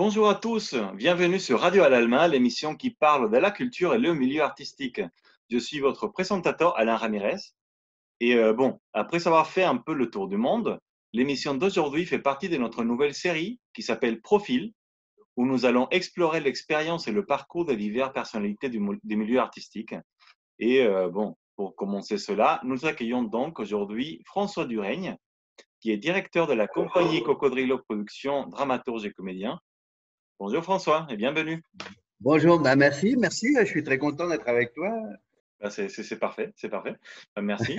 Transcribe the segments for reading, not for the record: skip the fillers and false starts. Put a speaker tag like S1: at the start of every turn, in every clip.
S1: Bonjour à tous, bienvenue sur Radio Al-Alma, l'émission qui parle de la culture et le milieu artistique. Je suis votre présentateur Alain Ramirez. Après avoir fait un peu le tour du monde, l'émission d'aujourd'hui fait partie de notre nouvelle série qui s'appelle Profil, où nous allons explorer l'expérience et le parcours de diverses personnalités du milieu artistique. Pour commencer cela, nous accueillons donc aujourd'hui François Duraigne, qui est directeur de la compagnie Cocodrilo Productions, dramaturge et comédien. Bonjour François et bienvenue.
S2: Bonjour, merci, je suis très content d'être avec toi.
S1: C'est parfait, c'est parfait. Merci.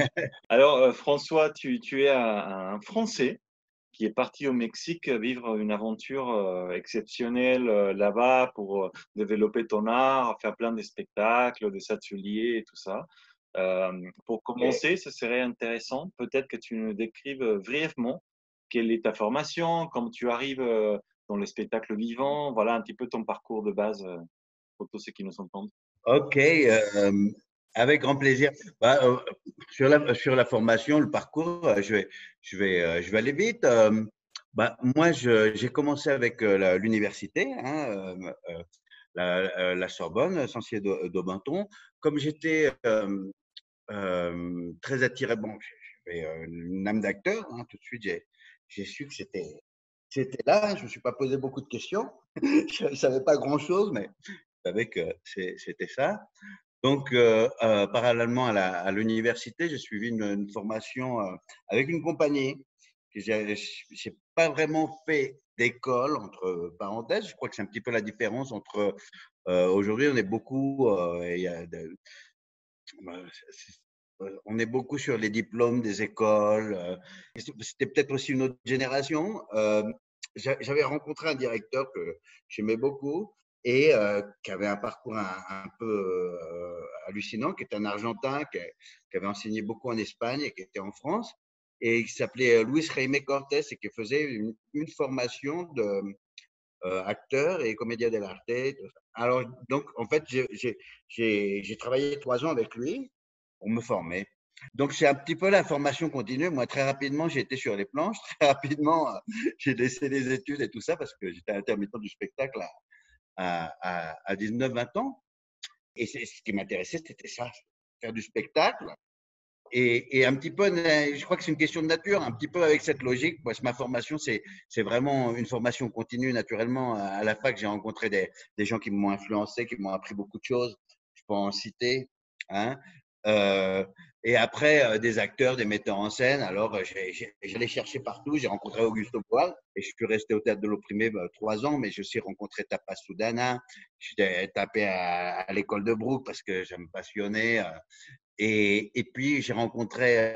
S1: Alors François, tu es un Français qui est parti au Mexique vivre une aventure exceptionnelle là-bas pour développer ton art, faire plein de spectacles, des ateliers et tout ça. Pour commencer, ce serait intéressant peut-être que tu nous décrives brièvement quelle est ta formation, comment tu arrives dans les spectacles vivants, voilà un petit peu ton parcours de base pour tous ceux qui nous entendent.
S2: Ok, avec grand plaisir. Sur la formation, le parcours, je vais aller vite. Moi, j'ai commencé avec l'université, la Sorbonne, Censier d'Aubenton. Comme j'étais très attiré, bon, j'avais une âme d'acteur, hein, tout de suite, j'ai su que c'était là. Je ne me suis pas posé beaucoup de questions. Je ne savais pas grand-chose, mais je savais que c'était ça. Donc, parallèlement à l'université, j'ai suivi une formation avec une compagnie. Je n'ai pas vraiment fait d'école, entre parenthèses. Je crois que c'est un petit peu la différence entre… aujourd'hui, on est beaucoup… on est beaucoup sur les diplômes des écoles. C'était peut-être aussi une autre génération. J'avais rencontré un directeur que j'aimais beaucoup et qui avait un parcours un peu hallucinant, qui est un Argentin, qui avait enseigné beaucoup en Espagne et qui était en France, et qui s'appelait Luis Jaime Cortés et qui faisait une formation de acteur et comédien dell'arte. Alors, donc, en fait, j'ai travaillé 3 ans avec lui pour me former. Donc, c'est un petit peu la formation continue. Moi, très rapidement, j'ai été sur les planches. Très rapidement, j'ai laissé les études et tout ça parce que j'étais intermittent du spectacle à 19-20 ans. Et ce qui m'intéressait, c'était ça, faire du spectacle. Et un petit peu, je crois que c'est une question de nature, un petit peu avec cette logique. Moi, ma formation, c'est vraiment une formation continue. Naturellement, à la fac, j'ai rencontré des gens qui m'ont influencé, qui m'ont appris beaucoup de choses. Je peux en citer. Hein. Euh, et après, des acteurs, des metteurs en scène. Alors, j'allais chercher partout. J'ai rencontré Augusto Boal et je suis resté au Théâtre de l'Opprimé 3 ans, mais j'ai aussi rencontré Tapas Soudana. J'ai tapé à l'école de Brooke parce que ça me passionnait. Et puis, j'ai rencontré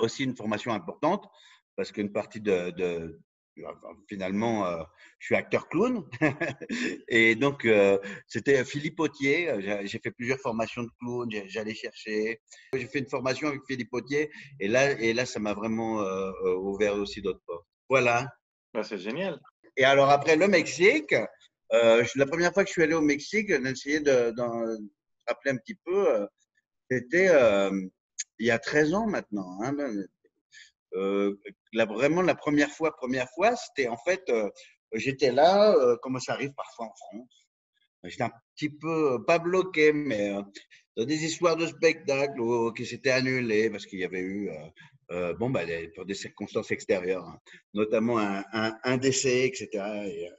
S2: aussi une formation importante parce qu'une partie finalement, je suis acteur clown. Et donc, c'était Philippe Autier. J'ai fait plusieurs formations de clown. J'allais chercher. J'ai fait une formation avec Philippe Autier. Et là ça m'a vraiment ouvert aussi d'autres portes. Voilà.
S1: Bah, c'est génial.
S2: Et alors, après le Mexique, la première fois que je suis allé au Mexique, j'ai essayé d'en rappeler un petit peu. C'était il y a 13 ans maintenant. Hein, vraiment, la première fois, c'était en fait, j'étais là, comme ça arrive parfois en France. J'étais un petit peu, pas bloqué, mais dans des histoires de spectacles qui s'étaient annulées parce qu'il y avait eu, pour des circonstances extérieures, hein, notamment un décès, etc.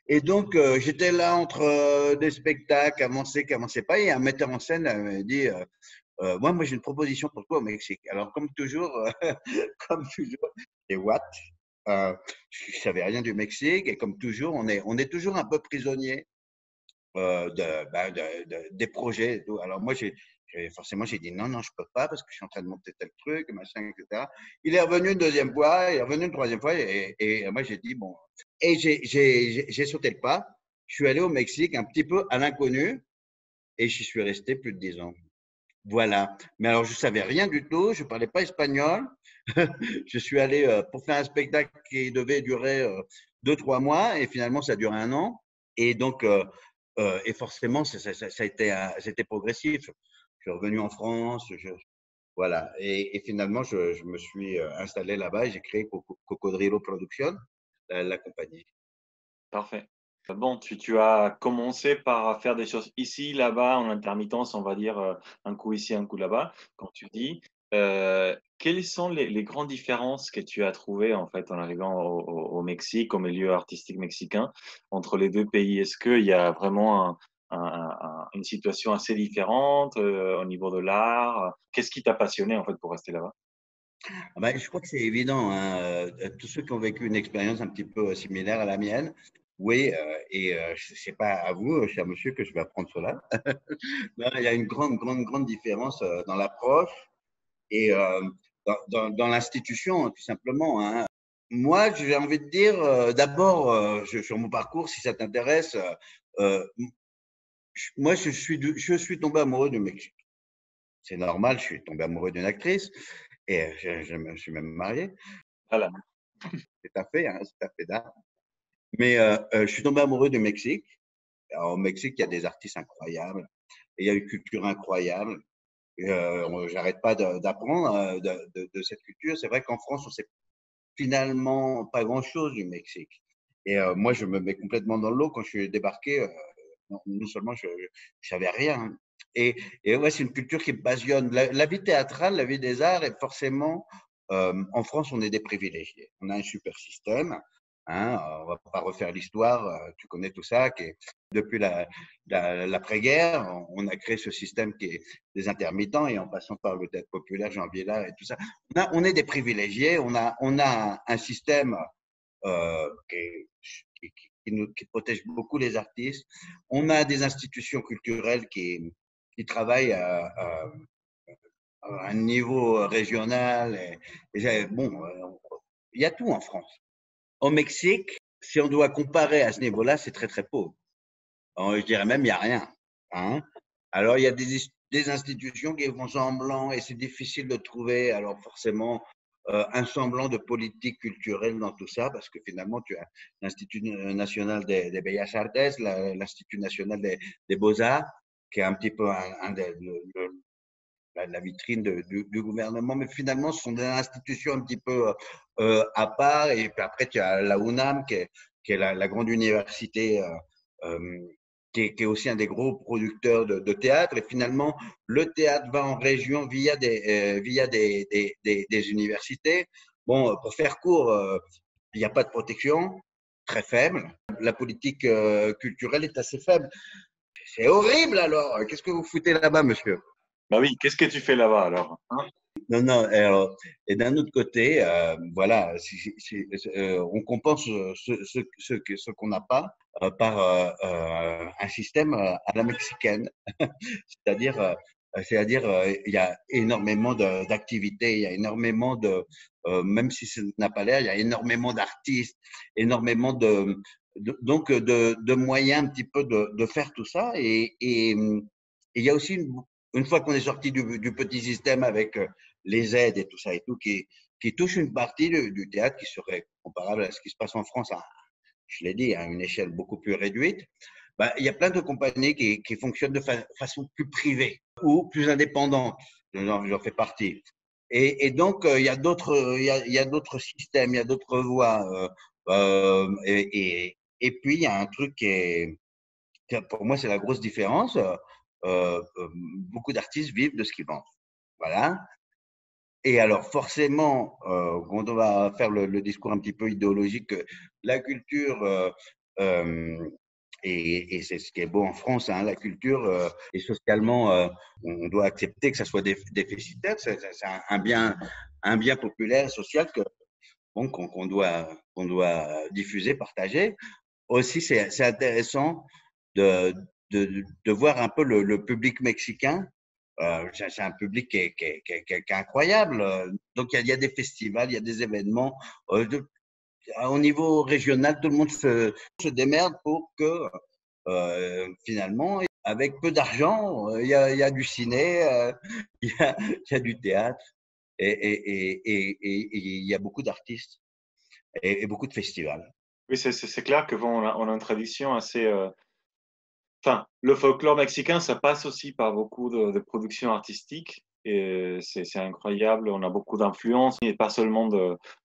S2: Et donc, j'étais là entre des spectacles qui avançaient pas, et un metteur en scène m'a dit moi, j'ai une proposition pour toi au Mexique. Alors, comme toujours, comme toujours, et what? Je ne savais rien du Mexique, et comme toujours, on est toujours un peu prisonnier des projets et tout. Alors, moi, forcément, j'ai dit non, je peux pas parce que je suis en train de monter tel truc, machin, etc. Il est revenu une deuxième fois, il est revenu une troisième fois, et moi, j'ai dit bon. Et j'ai sauté le pas. Je suis allé au Mexique un petit peu à l'inconnu, et j'y suis resté plus de 10 ans. Voilà. Mais alors, je ne savais rien du tout. Je ne parlais pas espagnol. Je suis allé pour faire un spectacle qui devait durer 2-3 mois et finalement, ça a duré 1 an. Et donc, et forcément, ça a été, c'était progressif. Je suis revenu en France. Voilà. Et finalement, je me suis installé là-bas et j'ai créé Cocodrilo Productions, la compagnie.
S1: Parfait. Bon, tu as commencé par faire des choses ici, là-bas, en intermittence, on va dire, un coup ici, un coup là-bas, comme tu dis. Quelles sont les grandes différences que tu as trouvées, en fait, en arrivant au Mexique, au milieu artistique mexicain, entre les 2 pays? Est-ce qu'il y a vraiment une situation assez différente, au niveau de l'art? Qu'est-ce qui t'a passionné, en fait, pour rester là-bas?
S2: Ah ben, je crois que c'est évident, hein, tous ceux qui ont vécu une expérience un petit peu similaire à la mienne, oui, c'est pas à vous, cher monsieur, que je vais apprendre cela. Non, il y a une grande différence dans l'approche et dans l'institution, tout simplement, hein. Moi, j'ai envie de dire, d'abord, sur mon parcours, si ça t'intéresse, moi, je suis tombé amoureux du Mexique. C'est normal, je suis tombé amoureux d'une actrice et je me suis même marié.
S1: Voilà.
S2: C'est à fait, hein, c'est à fait d'art. Mais je suis tombé amoureux du Mexique. Alors, au Mexique, il y a des artistes incroyables, et il y a une culture incroyable. J'arrête pas d'apprendre de cette culture. C'est vrai qu'en France, on sait finalement pas grand-chose du Mexique. Et moi, je me mets complètement dans l'eau quand je suis débarqué. Non seulement je savais rien. Et ouais, c'est une culture qui me passionne. La vie théâtrale, la vie des arts, est forcément, en France, on est des privilégiés. On a un super système. Hein, on va pas refaire l'histoire, tu connais tout ça, qui est, depuis l'après-guerre, on a créé ce système qui est des intermittents et en passant par le théâtre populaire, Jean Viella et tout ça. On est des privilégiés, on a un système qui protège beaucoup les artistes. On a des institutions culturelles qui travaillent à un niveau régional. Bon, il y a tout en France. Au Mexique, si on doit comparer à ce niveau-là, c'est très, très pauvre. Je dirais même, il n'y a rien. Hein. Alors, il y a des institutions qui font semblant et c'est difficile de trouver, alors forcément, un semblant de politique culturelle dans tout ça, parce que finalement, tu as l'Institut national des Bellas Artes, l'Institut national des Beaux-Arts, qui est un petit peu la vitrine du gouvernement, mais finalement, ce sont des institutions un petit peu à part. Et puis après, tu as la UNAM, qui est la grande université euh, qui est aussi un des gros producteurs de théâtre. Et finalement, le théâtre va en région via des universités. Bon, pour faire court, il n'y a pas de protection, très faible. La politique culturelle est assez faible. C'est horrible alors. Qu'est-ce que vous foutez là-bas, monsieur?
S1: Bah oui, qu'est-ce que tu fais là-bas alors? Hein?
S2: Non, non. Alors, et d'un autre côté, voilà, on compense ce qu'on n'a pas par un système à la mexicaine, c'est-à-dire, il y a énormément d'activités, il y a énormément même si ça n'a pas l'air, il y a énormément d'artistes, énormément donc de moyens un petit peu de faire tout ça. Et il y a aussi une fois qu'on est sorti du petit système avec les aides et tout ça et tout, qui touche une partie du théâtre qui serait comparable à ce qui se passe en France, je l'ai dit, à une échelle beaucoup plus réduite. Ben, il y a plein de compagnies qui fonctionnent de façon plus privée ou plus indépendante. J'en fais partie. Et donc, il y a d'autres systèmes, il y a d'autres voies. Et puis, il y a un truc pour moi, c'est la grosse différence. Beaucoup d'artistes vivent de ce qu'ils vendent. Voilà. Et alors, forcément, quand on va faire le discours un petit peu idéologique, la culture, et c'est ce qui est beau en France, hein, la culture est socialement, on doit accepter que ça soit déficitaire, c'est un bien populaire, social bon, qu'on doit diffuser, partager. Aussi, c'est intéressant de voir un peu le public mexicain. C'est un public qui est incroyable. Donc, il y a des festivals, il y a des événements. Au niveau régional, tout le monde se démerde pour que, finalement, avec peu d'argent, il y a du ciné, il y a du théâtre et il y a beaucoup d'artistes et beaucoup de festivals.
S1: Oui, c'est clair que bon, on a une tradition assez. Enfin, le folklore mexicain, ça passe aussi par beaucoup de productions artistiques. Et c'est incroyable. On a beaucoup d'influences, et pas seulement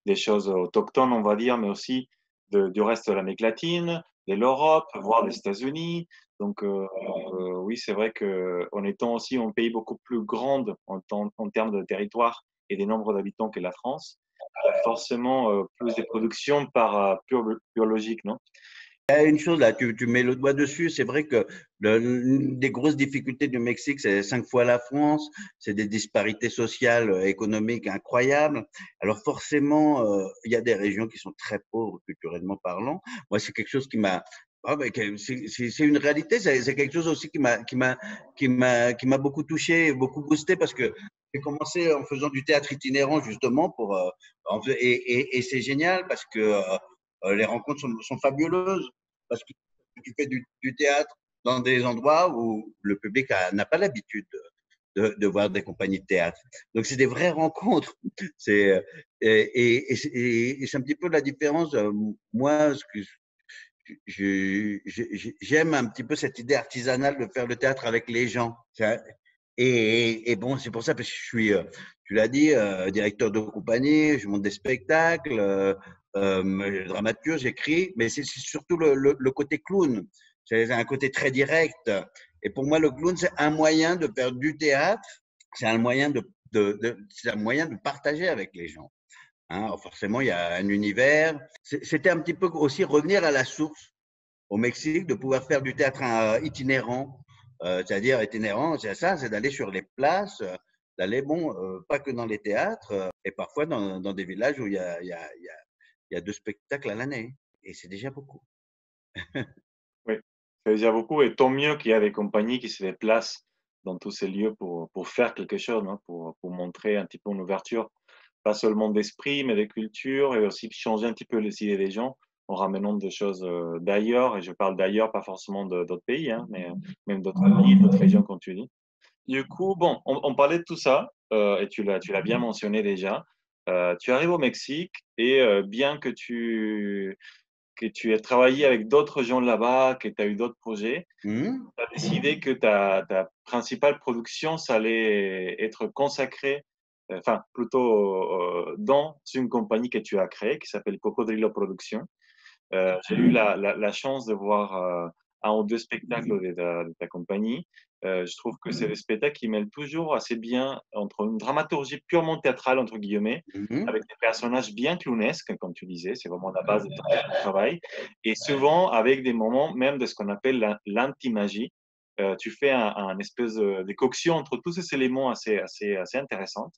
S1: des choses autochtones, on va dire, mais aussi du reste de l'Amérique latine. de l'Europe, voire des États-Unis. Donc, oui, c'est vrai qu'en étant aussi un pays beaucoup plus grand en termes de territoire et des nombres d'habitants que la France, il y a forcément plus de production par pure logique, non?
S2: Il y a une chose là, tu mets le doigt dessus. C'est vrai que l'une des grosses difficultés du Mexique, c'est 5 fois la France. C'est des disparités sociales, économiques incroyables. Alors forcément, il y a des régions qui sont très pauvres culturellement parlant. Moi, c'est quelque chose qui m'a, c'est une réalité. C'est quelque chose aussi qui m'a beaucoup touché, beaucoup boosté parce que j'ai commencé en faisant du théâtre itinérant justement et c'est génial parce que les rencontres sont fabuleuses parce que tu fais du théâtre dans des endroits où le public n'a pas l'habitude de voir des compagnies de théâtre. Donc, c'est des vraies rencontres. C'est, et c'est un petit peu la différence. Moi, j'aime un petit peu cette idée artisanale de faire le théâtre avec les gens. Et bon, c'est pour ça, parce que je suis, tu l'as dit, directeur de compagnie, je monte des spectacles, dramaturge, j'écris, mais c'est surtout le côté clown. C'est un côté très direct. Et pour moi, le clown, c'est un moyen de faire du théâtre, c'est un moyen c'est un moyen de partager avec les gens. Hein. Alors forcément, il y a un univers. C'était un petit peu aussi revenir à la source au Mexique, de pouvoir faire du théâtre itinérant. C'est-à-dire itinérant, c'est ça, c'est d'aller sur les places, d'aller, bon, pas que dans les théâtres, et parfois dans des villages où il y a 2 spectacles à l'année. Et c'est déjà beaucoup.
S1: Oui, ça veut dire beaucoup et tant mieux qu'il y a des compagnies qui se déplacent dans tous ces lieux pour faire quelque chose, non? Pour montrer un petit peu une ouverture, pas seulement d'esprit, mais de culture et aussi changer un petit peu les idées des gens en ramenant des choses d'ailleurs. Et je parle d'ailleurs, pas forcément d'autres pays, hein, mais même d'autres pays, d'autres régions, comme tu dis. Du coup, bon, on parlait de tout ça et tu l'as bien mentionné déjà. Tu arrives au Mexique et bien que tu aies travaillé avec d'autres gens là-bas, que tu as eu d'autres projets,
S2: Mmh.
S1: tu as décidé que ta principale production, ça allait être consacrée, enfin plutôt dans une compagnie que tu as créée qui s'appelle Cocodrilo Productions. J'ai eu la chance de voir un ou deux spectacles de ta compagnie. Je trouve que c'est des spectacles qui mêlent toujours assez bien entre une dramaturgie purement théâtrale, entre guillemets,
S2: Mmh.
S1: avec des personnages bien clownesques, comme tu disais, c'est vraiment la base de ton travail, et souvent avec des moments même de ce qu'on appelle l'anti-magie. Tu fais un espèce de décoction entre tous ces éléments assez intéressants.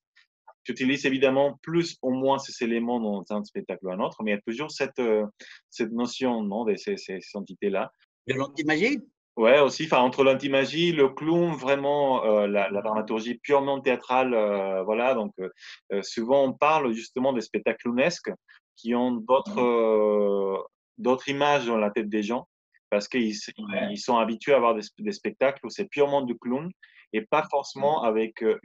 S1: Tu utilises évidemment plus ou moins ces éléments dans un spectacle ou un autre, mais il y a toujours cette notion, non, de ces entités-là.
S2: De l'anti-magie?
S1: Ouais, aussi, enfin, entre l'antimagie, le clown, vraiment, la dramaturgie purement théâtrale, voilà. Donc, souvent, on parle justement des spectacles clownesques qui ont d'autres images dans la tête des gens parce qu'ils sont habitués à avoir des spectacles où c'est purement du clown et pas forcément avec
S2: Ouais.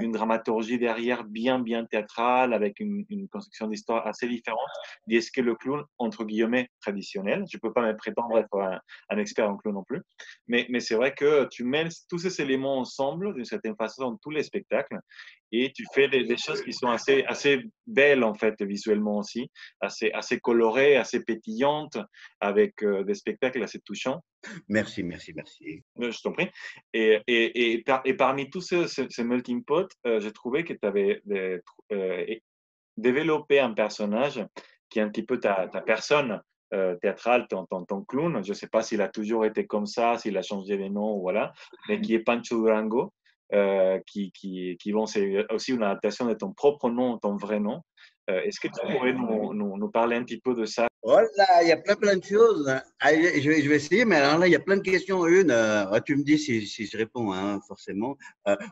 S1: une dramaturgie derrière bien théâtrale, avec une construction d'histoire assez différente de ce que le clown, entre guillemets, traditionnel. Je ne peux pas me prétendre être un expert en clown non plus. Mais c'est vrai que tu mêles tous ces éléments ensemble d'une certaine façon dans tous les spectacles et tu fais des choses qui sont assez belles en fait visuellement aussi, assez colorées, assez pétillantes, avec des spectacles assez touchants.
S2: Merci, merci, merci.
S1: Je t'en prie. Et parmi tous ces melting pot, j'ai trouvé que tu avais développé un personnage qui est un petit peu ta personne théâtrale, ton clown. Je ne sais pas s'il a toujours été comme ça, s'il a changé de nom, voilà, mais qui est Pancho Durango, bon, c'est aussi une adaptation de ton propre nom, ton vrai nom. Est-ce que tu pourrais nous parler un petit peu de ça?
S2: Oh là, il y a plein de choses. Ah, je vais essayer, mais alors là, il y a plein de questions. Une, tu me dis si je réponds, hein, forcément.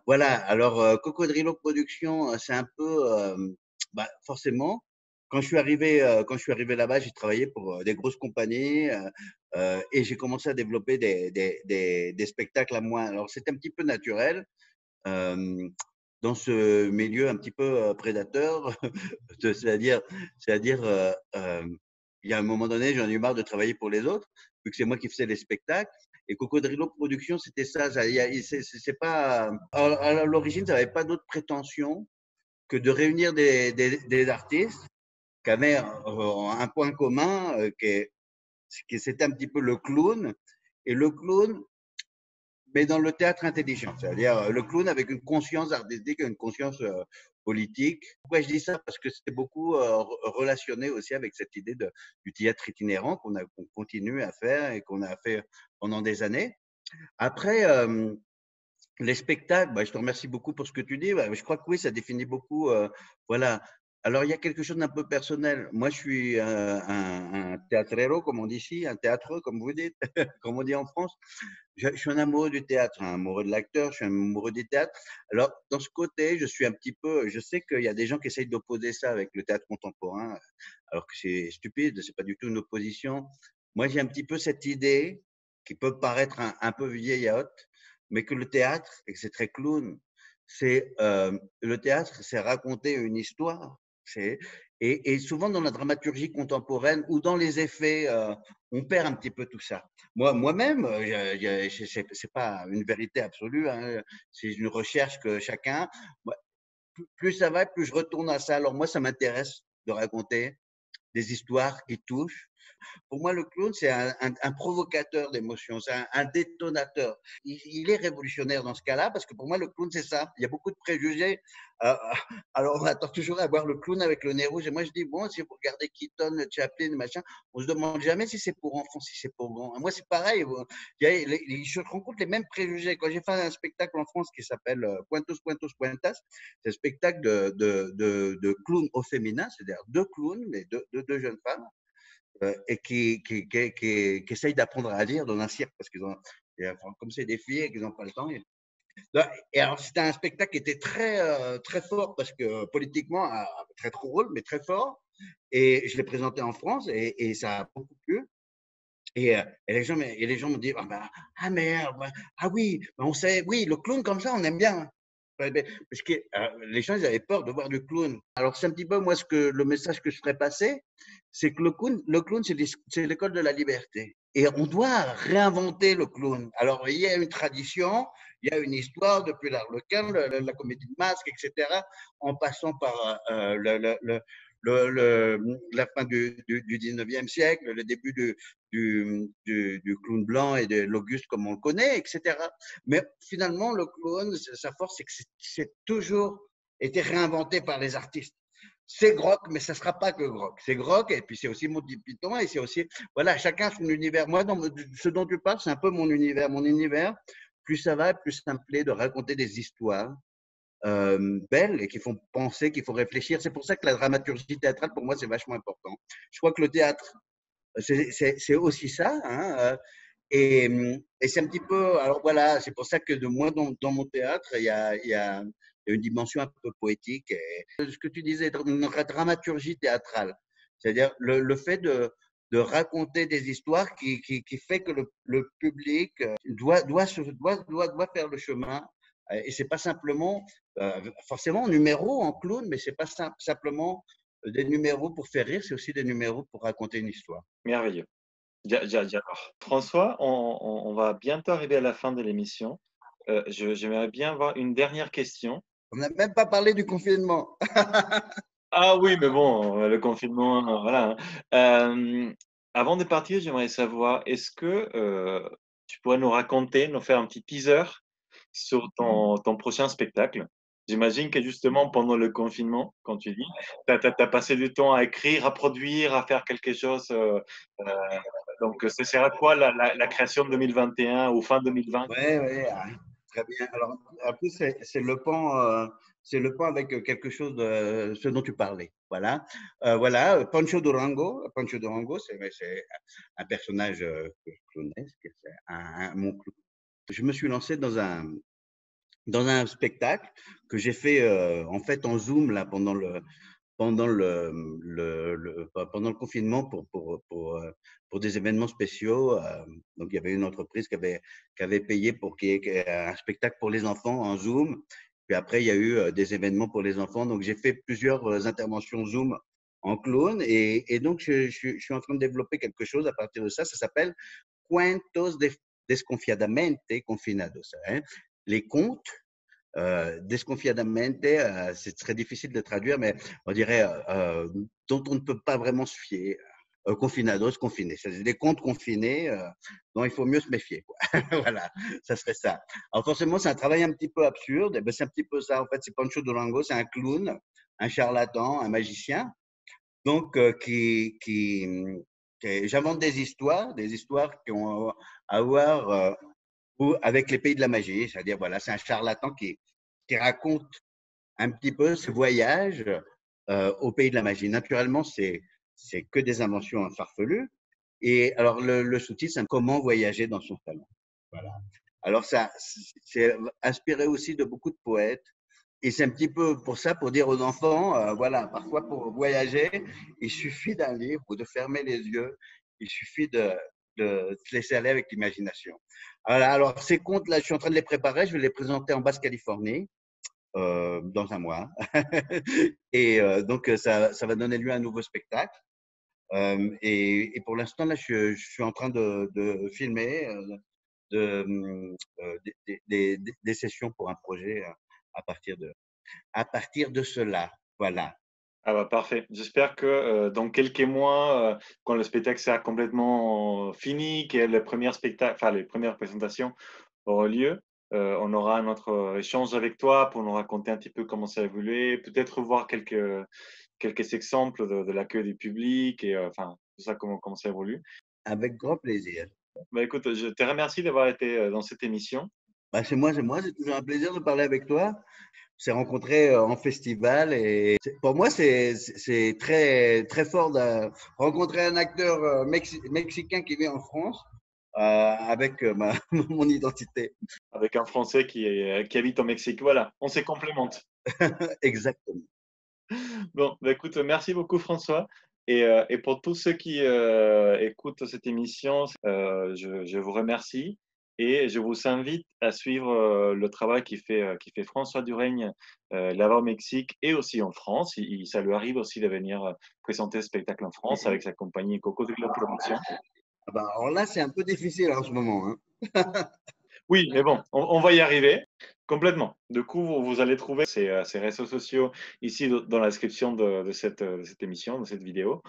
S2: Voilà, alors Cocodrilo Productions, c'est un peu, forcément, quand je suis arrivé là-bas, j'ai travaillé pour des grosses compagnies et j'ai commencé à développer des spectacles à moi. Alors, c'est un petit peu naturel euh, dans ce milieu un petit peu prédateur, c'est-à-dire, c'est-à-dire, il y a un moment donné, j'en ai eu marre de travailler pour les autres, vu que c'est moi qui faisais les spectacles. Et Cocodrilo Productions, c'était ça. C'est pas, à l'origine, ça n'avait pas d'autre prétention que de réunir des artistes qui avaient un point commun, c'était un petit peu le clown, et le clown, mais dans le théâtre intelligent, c'est-à-dire le clown avec une conscience artistique, une conscience politique. Pourquoi je dis ça? Parce que c'était beaucoup relationné aussi avec cette idée du théâtre itinérant qu'on continue à faire et qu'on a fait pendant des années. Après, les spectacles, bah, je te remercie beaucoup pour ce que tu dis. Bah, je crois que oui, ça définit beaucoup. Voilà. Alors, il y a quelque chose d'un peu personnel. Moi, je suis un théâtrero, comme on dit ici, un théâtreux, comme vous dites, comme on dit en France. Je suis un amoureux du théâtre, un amoureux de l'acteur, je suis un amoureux du théâtre. Alors, dans ce côté, je suis un petit peu, je sais qu'il y a des gens qui essayent d'opposer ça avec le théâtre contemporain, alors que c'est stupide, c'est pas du tout une opposition. Moi, j'ai un petit peu cette idée qui peut paraître un peu vieillotte, mais que le théâtre, et que c'est très clown, le théâtre, c'est raconter une histoire. C'est, et souvent dans la dramaturgie contemporaine ou dans les effets, on perd un petit peu tout ça. Moi-même, c'est pas une vérité absolue, hein, c'est une recherche que chacun. Plus ça va, plus je retourne à ça. Alors moi, ça m'intéresse de raconter des histoires qui touchent. Pour moi, le clown, c'est un provocateur d'émotions, c'est un détonateur. Il est révolutionnaire dans ce cas-là, parce que pour moi, le clown, c'est ça. Il y a beaucoup de préjugés. Euh, alors, on attend toujours à voir le clown avec le nez rouge. Et moi, je dis, bon, si vous regardez Keaton, Chaplin, machin, on se demande jamais si c'est pour enfants, si c'est pour grands. Moi, c'est pareil. Je rencontre les mêmes préjugés. Quand j'ai fait un spectacle en France qui s'appelle Cuentos, Cuentos, Cuentas, c'est un spectacle de clowns au féminin, c'est-à-dire deux clowns, mais deux jeunes femmes et qui essayent d'apprendre à lire dans un cirque parce qu'ils ont, comme c'est des filles et qu'ils n'ont pas le temps. Et alors, c'était un spectacle qui était très fort parce que politiquement, très drôle, mais très fort. Et je l'ai présenté en France et ça a beaucoup plu. Et les gens me disent ah merde, ah oui, on sait, oui, le clown comme ça, on aime bien. Parce que les gens, ils avaient peur de voir du clown. Alors, c'est un petit peu, moi, le message que je ferais passer, c'est que le clown c'est l'école de la liberté. Et on doit réinventer le clown. Alors, il y a une tradition, il y a une histoire depuis l'Arlequin, la comédie de masque, etc., en passant par la fin du 19e siècle, le début du clown blanc et de l'Auguste comme on le connaît, etc. Mais finalement, le clown, sa force, c'est que c'est toujours été réinventé par les artistes. C'est Grock, mais ça ne sera pas que Grock. C'est Grock, et puis c'est aussi Monty Python, et c'est aussi, voilà, chacun son univers. Moi, ce dont tu parles, c'est un peu mon univers. Mon univers, plus ça va, plus ça me plaît de raconter des histoires belles et qui font penser, qui font réfléchir. C'est pour ça que la dramaturgie théâtrale, pour moi, c'est vachement important. Je crois que le théâtre, c'est aussi ça. Hein, et c'est un petit peu. Alors voilà, c'est pour ça que de moi, dans mon théâtre, il y a une dimension un peu poétique. Et ce que tu disais, une dramaturgie théâtrale, c'est-à-dire le fait de raconter des histoires qui fait que le public doit faire le chemin. Et c'est pas simplement, forcément, en numéro, en clown, mais c'est pas simplement des numéros pour faire rire, c'est aussi des numéros pour raconter une histoire.
S1: Merveilleux. J'adore. François, on va bientôt arriver à la fin de l'émission. J'aimerais bien avoir une dernière question.
S2: On n'a même pas parlé du confinement.
S1: Ah oui, mais bon, le confinement, voilà. Hein. Avant de partir, j'aimerais savoir, est-ce que tu pourrais nous raconter, nous faire un petit teaser sur ton prochain spectacle? J'imagine que justement, pendant le confinement, quand tu dis, tu as passé du temps à écrire, à produire, à faire quelque chose. Euh, donc, ce sera quoi la création de 2021 ou fin 2020?
S2: Oui, oui, très bien. Alors, en plus, c'est le pan avec quelque chose de ce dont tu parlais. Voilà. Voilà, Pancho Durango, c'est un personnage clownesque, c'est mon clown. Je me suis lancé dans un spectacle que j'ai fait en fait en Zoom là pendant le confinement pour des événements spéciaux. Donc, il y avait une entreprise qui avait payé pour qu'il y ait un spectacle pour les enfants en Zoom. Puis après, il y a eu des événements pour les enfants. Donc, j'ai fait plusieurs interventions Zoom en clown. Et donc, je suis en train de développer quelque chose à partir de ça. Ça s'appelle Cuentos Desconfiadamente Confinados. Hein. Les contes desconfiadamente, c'est très difficile de traduire, mais on dirait dont on ne peut pas vraiment se fier. confinados, confinés. C'est des contes confinés dont il faut mieux se méfier, quoi. Voilà, ça serait ça. Alors forcément, c'est un travail un petit peu absurde. Eh ben, c'est un petit peu ça. En fait, c'est Pancho Durango, c'est un clown, un charlatan, un magicien. Donc, j'invente des histoires qui ont à voir avec les pays de la magie. C'est-à-dire, voilà, c'est un charlatan qui raconte un petit peu ce voyage au pays de la magie. Naturellement, c'est que des inventions farfelues. Et alors, le sous-titre, c'est comment voyager dans son salon. Voilà. Alors, ça, c'est inspiré aussi de beaucoup de poètes. Et c'est un petit peu pour ça, pour dire aux enfants, voilà, parfois pour voyager, il suffit d'un livre ou de fermer les yeux. Il suffit de se laisser aller avec l'imagination. Voilà, alors, ces contes-là, je suis en train de les préparer. Je vais les présenter en Basse-Californie dans un mois. Et donc, ça va donner lieu à un nouveau spectacle. Et pour l'instant, là, je suis en train de filmer des sessions pour un projet à à partir de cela. Voilà.
S1: Ah bah parfait. J'espère que dans quelques mois, quand le spectacle sera complètement fini, que les premiers spectacles, enfin les premières présentations auront lieu, on aura notre échange avec toi pour nous raconter un petit peu comment ça a évolué, peut-être voir quelques exemples de l'accueil du public et enfin tout ça, comment ça évolue.
S2: Avec grand plaisir.
S1: Bah écoute, je te remercie d'avoir été dans cette émission.
S2: Bah, c'est moi, c'est toujours un plaisir de parler avec toi. On s'est rencontrés en festival et pour moi, c'est très, très fort de rencontrer un acteur mexicain qui vit en France avec mon identité.
S1: Avec un Français qui habite au Mexique. Voilà, on se complémente.
S2: Exactement.
S1: Bon, bah écoute, merci beaucoup François. Et pour tous ceux qui écoutent cette émission, je vous remercie et je vous invite à suivre le travail qui fait François Duraigne là-bas au Mexique et aussi en France. Ça lui arrive aussi de venir présenter ce spectacle en France avec sa compagnie Coco de la Production.
S2: Ah bah, alors là, c'est un peu difficile en ce moment, hein.
S1: Oui, mais bon, on va y arriver complètement. Du coup, vous allez trouver ces réseaux sociaux ici dans la description de cette émission, de cette vidéo.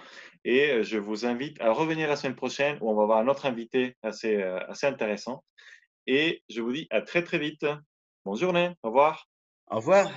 S1: Et je vous invite à revenir la semaine prochaine où on va avoir un autre invité assez intéressant. Et je vous dis à très, très vite. Bonne journée. Au revoir.
S2: Au revoir.